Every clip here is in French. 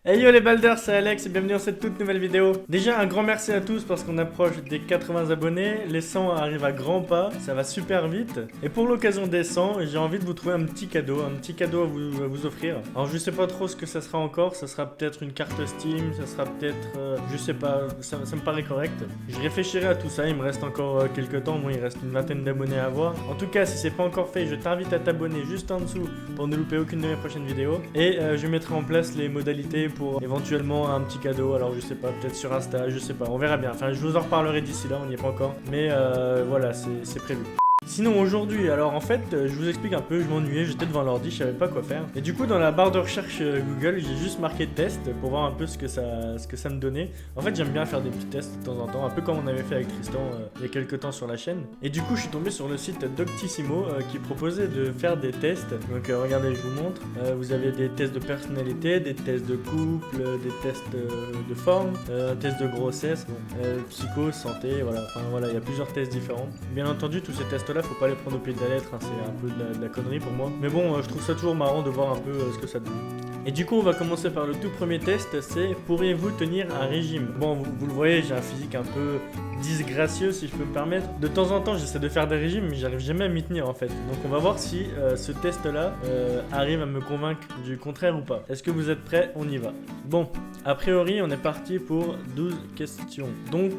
Hey yo les balders, c'est Alex et bienvenue dans cette toute nouvelle vidéo. Déjà un grand merci à tous parce qu'on approche des 80 abonnés, les 100 arrivent à grands pas, ça va super vite. Et pour l'occasion des 100, j'ai envie de vous trouver un petit cadeau à vous offrir. Alors je sais pas trop ce que ça sera encore, ça sera peut-être une carte Steam, ça sera peut-être, je sais pas, ça me paraît correct. Je réfléchirai à tout ça, il me reste encore quelques temps, moi il reste une vingtaine d'abonnés à avoir. En tout cas si c'est pas encore fait, je t'invite à t'abonner juste en dessous pour ne louper aucune de mes prochaines vidéos. Et je mettrai en place les modalités pour éventuellement un petit cadeau, alors je sais pas, peut-être sur Insta, je sais pas, on verra bien. Enfin, je vous en reparlerai d'ici là, on n'y est pas encore. Mais voilà, c'est prévu. Sinon aujourd'hui, alors en fait, je vous explique un peu, je m'ennuyais, j'étais devant l'ordi, je savais pas quoi faire. Et du coup, dans la barre de recherche Google, j'ai juste marqué test pour voir un peu ce que ça me donnait. En fait, j'aime bien faire des petits tests de temps en temps, un peu comme on avait fait avec Tristan il y a quelques temps sur la chaîne. Et du coup, je suis tombé sur le site Doctissimo qui proposait de faire des tests. Donc regardez, je vous montre. Vous avez des tests de personnalité, des tests de couple, des tests de forme, un test de grossesse, psycho, santé, voilà. Enfin voilà, il y a plusieurs tests différents. Bien entendu, tous ces tests là, faut pas les prendre au pied de la lettre, hein, c'est un peu de la connerie pour moi. Mais bon, je trouve ça toujours marrant de voir un peu ce que ça donne. Et du coup, on va commencer par le tout premier test, c'est pourriez-vous tenir un régime? Bon, vous le voyez, j'ai un physique un peu disgracieux si je peux me permettre. De temps en temps, j'essaie de faire des régimes, mais j'arrive jamais à m'y tenir en fait. Donc on va voir si ce test-là arrive à me convaincre du contraire ou pas. Est-ce que vous êtes prêts? On y va. Bon, a priori, on est parti pour 12 questions. Donc,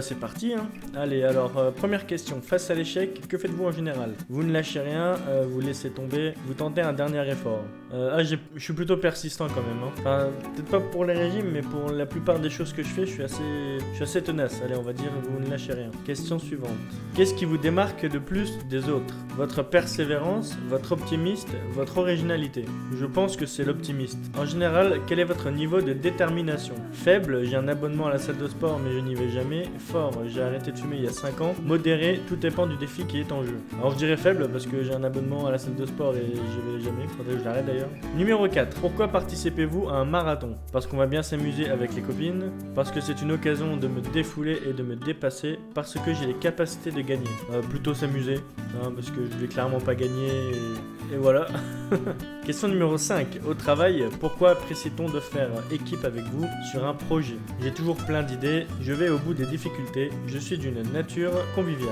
c'est parti, hein. Allez, alors, première question. Face à l'échec, que faites-vous en général? Vous ne lâchez rien, vous laissez tomber, vous tentez un dernier effort. Je suis plutôt persistant quand même, hein. Enfin, peut-être pas pour les régimes, mais pour la plupart des choses que je fais, je suis assez tenace. Allez, on va dire, vous ne lâchez rien. Question suivante. Qu'est-ce qui vous démarque de plus des autres? Votre persévérance, votre optimiste, votre originalité? Je pense que c'est l'optimiste. En général, quel est votre niveau de détermination? Faible, j'ai un abonnement à la salle de sport, mais je n'y vais jamais. Fort, j'ai arrêté de fumer il y a 5 ans. Modéré, tout dépend du défi qui est en jeu. Alors je dirais faible parce que j'ai un abonnement à la salle de sport et j'y vais jamais. Faudrait que je l'arrête d'ailleurs. Numéro 4. Pourquoi participez-vous à un marathon? Parce qu'on va bien s'amuser avec les copines, parce que c'est une occasion de me défouler et de me dépasser, parce que j'ai les capacités de gagner. Plutôt s'amuser, hein, parce que je vais clairement pas gagner et voilà. Question numéro 5. Au travail, pourquoi apprécie-t-on de faire équipe avec vous sur un projet? J'ai toujours plein d'idées, je vais au bout des difficultés, je suis d'une nature conviviale.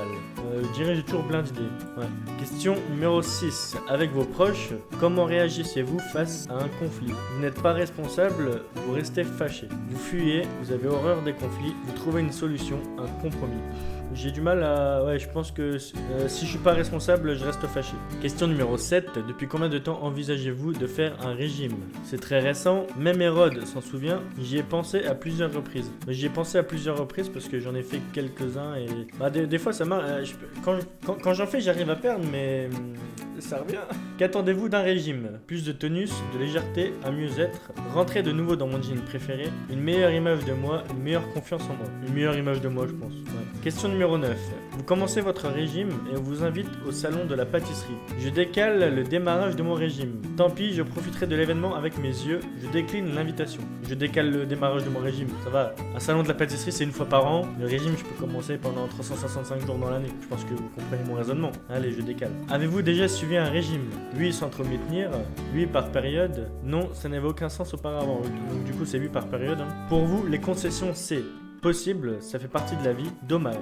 Je dirais j'ai toujours plein d'idées. Ouais. Question numéro 6. Avec vos proches, comment réagissez-vous face à un conflit? Vous n'êtes pas responsable, vous restez fâché. Vous fuyez, vous avez horreur des conflits, vous trouvez une solution, un compromis. J'ai du mal à... Ouais, je pense que si je suis pas responsable, je reste fâché. Question numéro 7. Depuis combien de temps envisagez-vous de faire un régime? C'est très récent, même Hérode s'en souvient. J'y ai pensé à plusieurs reprises. J'y ai pensé à plusieurs reprises parce que j'en ai fait quelques-uns et... des fois ça marche. Quand j'en fais, j'arrive à perdre, mais... ça revient. Qu'attendez-vous d'un régime? Plus de tonus, de légèreté, un mieux-être, rentrer de nouveau dans mon jean préféré, une meilleure image de moi, une meilleure confiance en moi. Une meilleure image de moi, je pense. Ouais. Question numéro 9. Vous commencez votre régime et on vous invite au salon de la pâtisserie. Je décale le démarrage de mon régime. Tant pis, je profiterai de l'événement avec mes yeux. Je décline l'invitation. Je décale le démarrage de mon régime. Ça va. Un salon de la pâtisserie, c'est une fois par an. Le régime, je peux commencer pendant 365 jours dans l'année. Je pense que vous comprenez mon raisonnement. Allez, je décale. Avez-vous déjà suivi un régime? Oui, sans trop m'y tenir. Oui, par période. Non, ça n'avait aucun sens auparavant. Donc du coup, c'est oui par période, hein. Pour vous, les concessions, c'est possible, ça fait partie de la vie, dommage.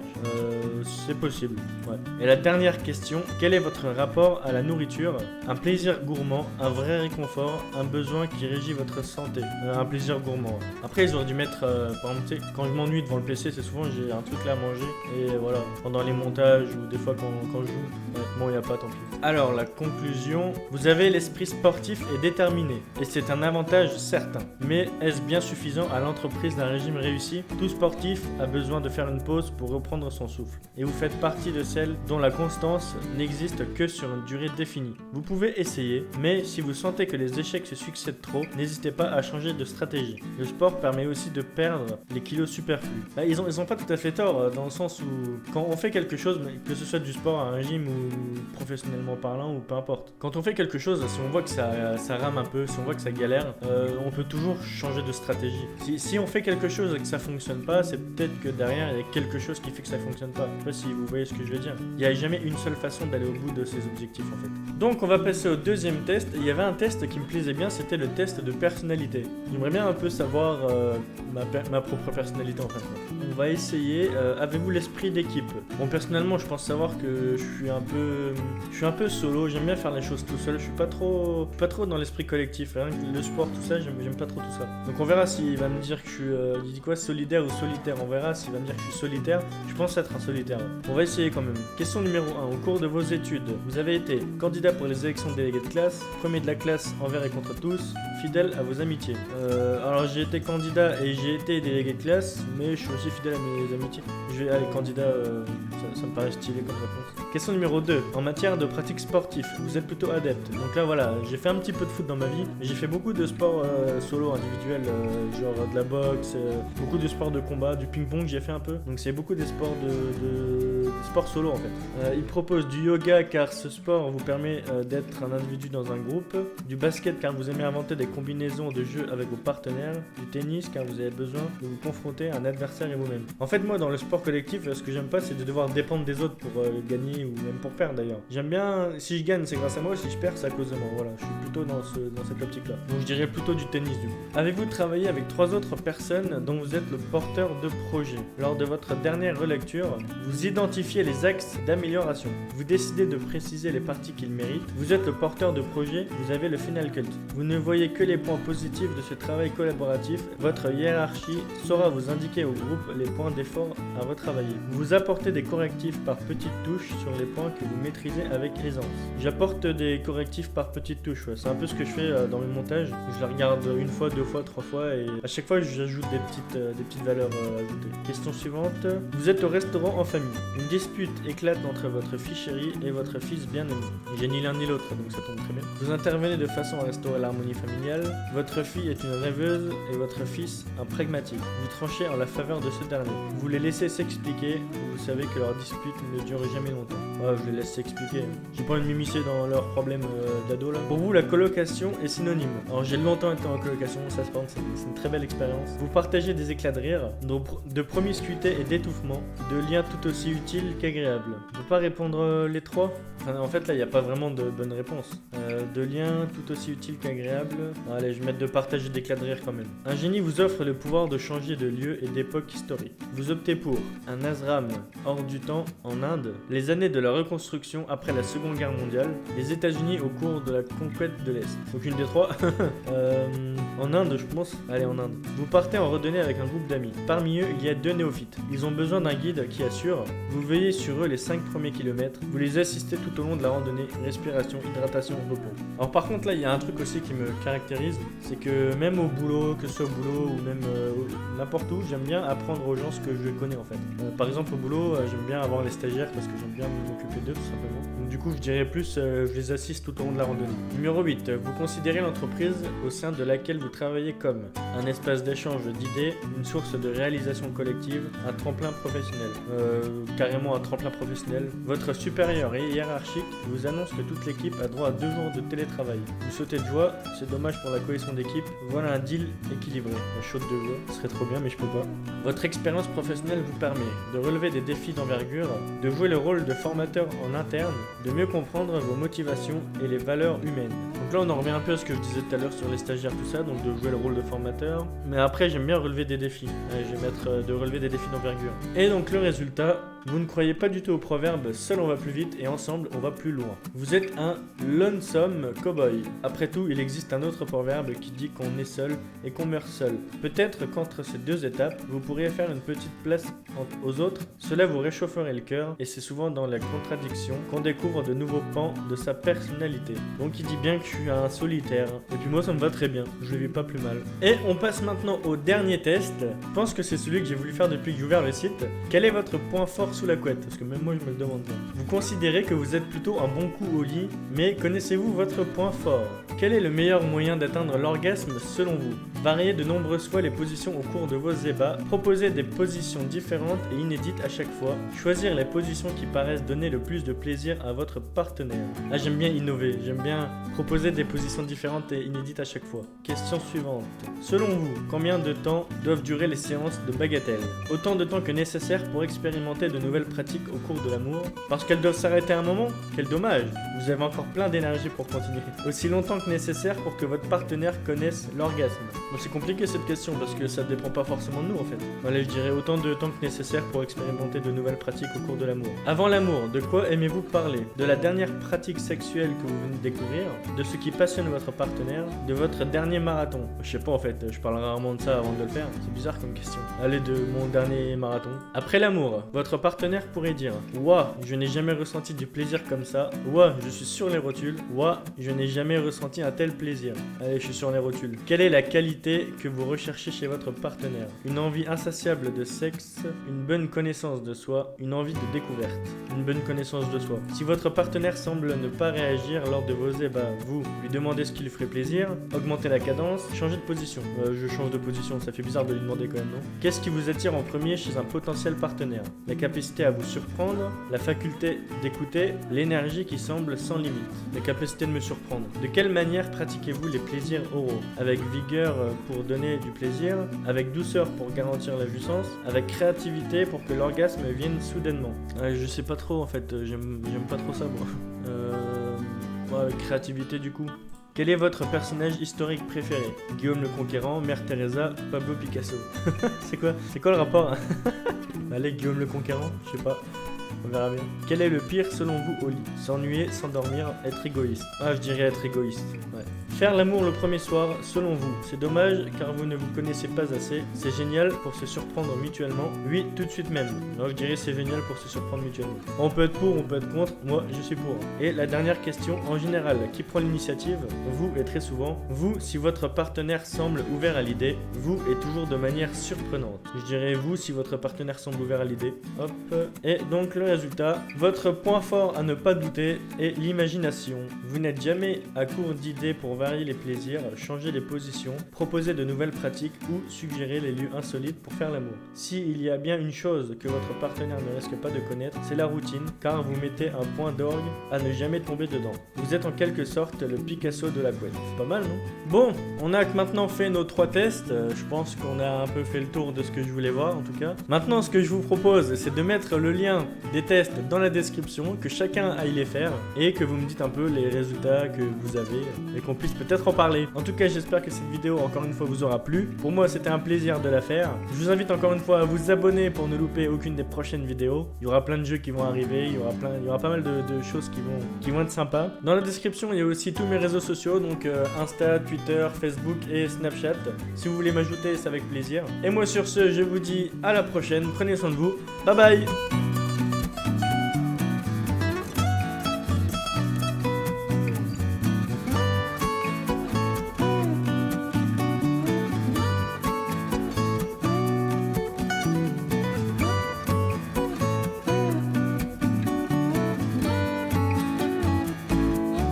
C'est possible, ouais. Et la dernière question, quel est votre rapport à la nourriture? Un plaisir gourmand, un vrai réconfort, un besoin qui régit votre santé. Un plaisir gourmand. Après, ils auraient dû mettre, par exemple, quand je m'ennuie devant le PC, c'est souvent j'ai un truc là à manger. Et voilà, pendant les montages ou des fois quand je joue. Ouais, bon, il n'y a pas, tant pis. Alors, la conclusion, vous avez l'esprit sportif et déterminé. Et c'est un avantage certain. Mais est-ce bien suffisant à l'entreprise d'un régime réussi? Tout sportif a besoin de faire une pause pour reprendre son souffle. Et vous faites partie de celles dont la constance n'existe que sur une durée définie. Vous pouvez essayer, mais si vous sentez que les échecs se succèdent trop, n'hésitez pas à changer de stratégie. Le sport permet aussi de perdre les kilos superflus. Là, ils ont pas tout à fait tort, dans le sens où quand on fait quelque chose, que ce soit du sport, un régime ou professionnellement parlant ou peu importe. Quand on fait quelque chose, si on voit que ça rame un peu, si on voit que ça galère, on peut toujours changer de stratégie. Si on fait quelque chose et que ça fonctionne pas, c'est peut-être que derrière il y a quelque chose qui fait que ça fonctionne pas. Je sais pas si vous voyez ce que je veux dire. Il n'y a jamais une seule façon d'aller au bout de ces objectifs en fait. Donc on va passer au deuxième test. Il y avait un test qui me plaisait bien, c'était le test de personnalité. J'aimerais bien un peu savoir ma propre personnalité en fait. On va essayer, avez-vous l'esprit d'équipe? Bon, personnellement je pense savoir que je suis un peu solo, j'aime bien faire les choses tout seul, je suis pas trop dans l'esprit collectif, hein. Le sport tout ça, j'aime pas trop tout ça. Donc on verra s'il va me dire que je suis, il dit quoi, solidaire ou solitaire, on verra s'il va me dire que je suis solitaire, je pense être un solitaire. Ouais. On va essayer quand même. Question numéro 1, au cours de vos études, vous avez été candidat pour les élections de délégués de classe, premier de la classe envers et contre tous, fidèle à vos amitiés. Alors j'ai été candidat et j'ai été délégué de classe, mais je suis aussi fidèle à mes amitiés. Je vais aller candidat, ça me paraît stylé comme réponse. Question numéro 2, en matière de pratique sportive, vous êtes plutôt adepte. Donc là voilà, j'ai fait un petit peu de foot dans ma vie, mais j'ai fait beaucoup de sports solo, individuels, genre de la boxe, beaucoup de sports de combat, du ping-pong j'ai fait un peu. Donc c'est beaucoup des sports de sport solo en fait. Il propose du yoga car ce sport vous permet d'être un individu dans un groupe, du basket car vous aimez inventer des combinaisons de jeux avec vos partenaires, du tennis car vous avez besoin de vous confronter à un adversaire et vous-même. En fait moi dans le sport collectif, ce que j'aime pas c'est de devoir dépendre des autres pour gagner ou même pour perdre d'ailleurs. J'aime bien, si je gagne c'est grâce à moi, si je perds c'est à cause de moi, voilà, je suis plutôt dans cette optique là. Donc je dirais plutôt du tennis du coup. Avez-vous travaillé avec 3 autres personnes dont vous êtes le porteur de projet? Lors de votre dernière relecture, vous identifiez les axes d'amélioration. Vous décidez de préciser les parties qu'ils méritent. Vous êtes le porteur de projet, vous avez le final cut. Vous ne voyez que les points positifs de ce travail collaboratif. Votre hiérarchie saura vous indiquer au groupe les points d'effort à retravailler. Vous apportez des correctifs par petites touches sur les points que vous maîtrisez avec aisance. J'apporte des correctifs par petites touches, ouais. C'est un peu ce que je fais dans mes montages. Je les regarde une fois, 2 fois, 3 fois et à chaque fois j'ajoute des petites valeurs ajoutées. Question suivante. Vous êtes au restaurant en famille. Une dispute éclate entre votre fille chérie et votre fils bien-aimé. J'ai ni l'un ni l'autre donc ça tombe très bien. Vous intervenez de façon à restaurer l'harmonie familiale. Votre fille est une rêveuse et votre fils un pragmatique. Vous tranchez en la faveur de ce dernier. Vous les laissez s'expliquer. Vous savez que leur dispute ne dure jamais longtemps. Ouais, je les laisse s'expliquer. J'ai pas envie de m'immiscer dans leurs problèmes d'ado là. Pour vous, la colocation est synonyme. Alors j'ai longtemps été en colocation, ça se passe, c'est une très belle expérience. Vous partagez des éclats de rire, de promiscuité et d'étouffement, de liens tout aussi utiles qu'agréables. Je peux pas répondre les 3 ? Enfin, en fait là il n'y a pas vraiment de bonne réponse. De liens tout aussi utiles qu'agréables. Allez, je vais mettre de partager des éclats de rire quand même. Un génie vous offre le pouvoir de changer de lieu et d'époque historique. Vous optez pour un ashram hors du temps en Inde, les années de la reconstruction après la Seconde Guerre mondiale, les États-Unis au cours de la conquête de l'Est. Aucune des 3. En Inde, je pense. Allez, en Inde. Vous partez en randonnée avec un groupe d'amis. Parmi eux, il y a 2 néophytes. Ils ont besoin d'un guide qui assure. Vous veillez sur eux les 5 premiers kilomètres. Vous les assistez tout au long de la randonnée. Respiration, hydratation, repos. Alors par contre, là, il y a un truc aussi qui me caractérise. C'est que même au boulot, que ce soit au boulot ou même n'importe où, j'aime bien apprendre aux gens ce que je connais en fait. Par exemple, au boulot, j'aime bien avoir les stagiaires parce que j'aime bien m'occuper d'eux tout simplement. Donc du coup, je dirais plus, je les assiste tout au long de la randonnée. Numéro 8. Vous considérez l'entreprise au sein de laquelle vous travaillez comme un espace d'échange d'idées, une source de réalisation collective, un tremplin professionnel. Carrément un tremplin professionnel. Votre supérieur et hiérarchique vous annonce que toute l'équipe a droit à 2 jours de télétravail. Vous sautez de joie, c'est dommage pour la cohésion d'équipe. Voilà un deal équilibré. Je saute de joie, ce serait trop bien mais je peux pas. Votre expérience professionnelle vous permet de relever des défis d'envergure, de jouer le rôle de formateur en interne, de mieux comprendre vos motivations et les valeurs humaines. Donc là on en revient un peu à ce que je disais tout à l'heure sur les stagiaires tout ça, donc de jouer le rôle de formateur. Mais après j'aime bien relever des défis. Je vais mettre de relever des défis d'envergure. Et donc le résultat, vous ne croyez pas du tout au proverbe « Seul on va plus vite et ensemble on va plus loin ». Vous êtes un lonesome cowboy. Après tout, il existe un autre proverbe qui dit qu'on est seul et qu'on meurt seul. Peut-être qu'entre ces 2 étapes, vous pourriez faire une petite place aux autres. Cela vous réchaufferait le cœur et c'est souvent dans la contradiction qu'on découvre de nouveaux pans de sa personnalité. Donc il dit bien que je suis un solitaire. Et puis moi ça me va très bien, je le vis pas plus mal. Et on passe maintenant au dernier test. Je pense que c'est celui que j'ai voulu faire depuis que j'ai ouvert le site. Quel est votre point fort sous la couette? Parce que même moi je me le demande bien. Vous considérez que vous êtes plutôt un bon coup au lit, mais connaissez-vous votre point fort? Quel est le meilleur moyen d'atteindre l'orgasme selon vous? Variez de nombreuses fois les positions au cours de vos ébats. Proposez des positions différentes et inédites à chaque fois. Choisir les positions qui paraissent donner le plus de plaisir à votre partenaire. Ah, j'aime bien innover, j'aime bien proposer des positions différentes et inédites à chaque fois. Question suivante. Selon vous, combien de temps doivent durer les séances de bagatelle? Autant de temps que nécessaire pour expérimenter de nouvelles pratiques au cours de l'amour. Parce qu'elles doivent s'arrêter à un moment? Quel dommage! Vous avez encore plein d'énergie pour continuer. Aussi longtemps que nécessaire pour que votre partenaire connaisse l'orgasme. Bon, c'est compliqué cette question parce que ça dépend pas forcément de nous en fait. Allez, je dirais autant de temps que nécessaire pour expérimenter de nouvelles pratiques au cours de l'amour. Avant l'amour, de quoi aimez-vous parler? De la dernière pratique sexuelle que vous venez de découvrir, de ce qui passionne votre partenaire, de votre dernier marathon. Je sais pas en fait, je parle rarement de ça avant de le faire. C'est bizarre comme question. Allez, de mon dernier marathon. Après l'amour, votre partenaire pourrait dire: ouah, je n'ai jamais ressenti du plaisir comme ça. Ouah, je suis sur les rotules. Ouah, je n'ai jamais ressenti un tel plaisir. Allez, je suis sur les rotules. Quelle est la qualité que vous recherchez chez votre partenaire? Une envie insatiable de sexe, une bonne connaissance de soi, une envie de découverte. Une bonne connaissance de soi. Si votre partenaire semble ne pas réagir lors de vos ébats, vous lui demandez ce qui lui ferait plaisir, augmentez la cadence, changez de position. Je change de position, ça fait bizarre de lui demander quand même, non? Qu'est-ce qui vous attire en premier chez un potentiel partenaire? La capacité à vous surprendre, la faculté d'écouter, l'énergie qui semble sans limite. La capacité de me surprendre. De quelle manière pratiquez-vous les plaisirs oraux? Avec vigueur pour donner du plaisir, avec douceur pour garantir la jouissance, avec créativité pour que l'orgasme vienne soudainement. Je sais pas trop en fait, j'aime pas trop ça moi. Avec créativité du coup. Quel est votre personnage historique préféré? Guillaume le Conquérant, Mère Teresa, Pablo Picasso. C'est quoi le rapport? Allez, Guillaume le Conquérant, je sais pas. On verra bien. Quel est le pire selon vous au lit? S'ennuyer, s'endormir, être égoïste. Ah, je dirais être égoïste. Ouais. Faire l'amour le premier soir, selon vous, c'est dommage car vous ne vous connaissez pas assez. C'est génial pour se surprendre mutuellement. Oui, tout de suite même. Alors je dirais c'est génial pour se surprendre mutuellement. On peut être pour, on peut être contre. Moi, je suis pour. Et la dernière question, en général, qui prend l'initiative? Vous et très souvent. Vous, si votre partenaire semble ouvert à l'idée. Vous et toujours de manière surprenante. Je dirais vous si votre partenaire semble ouvert à l'idée. Hop. Et donc le résultat, votre point fort à ne pas douter est l'imagination. Vous n'êtes jamais à court d'idées pour varier les plaisirs, changer les positions, proposer de nouvelles pratiques ou suggérer les lieux insolites pour faire l'amour. S'il y a bien une chose que votre partenaire ne risque pas de connaître, c'est la routine, car vous mettez un point d'orgue à ne jamais tomber dedans. Vous êtes en quelque sorte le Picasso de la couette. C'est pas mal, non? Bon, on a maintenant fait nos 3 tests. Je pense qu'on a un peu fait le tour de ce que je voulais voir en tout cas. Maintenant, ce que je vous propose, c'est de mettre le lien des tests dans la description, que chacun aille les faire et que vous me dites un peu les résultats que vous avez et qu'on puisse peut-être en parler. En tout cas, j'espère que cette vidéo encore une fois vous aura plu. Pour moi, c'était un plaisir de la faire. Je vous invite encore une fois à vous abonner pour ne louper aucune des prochaines vidéos. Il y aura plein de jeux qui vont arriver, il y aura pas mal de choses qui vont être sympas. Dans la description, il y a aussi tous mes réseaux sociaux, donc Insta, Twitter, Facebook et Snapchat. Si vous voulez m'ajouter, c'est avec plaisir. Et moi sur ce, je vous dis à la prochaine. Prenez soin de vous. Bye bye.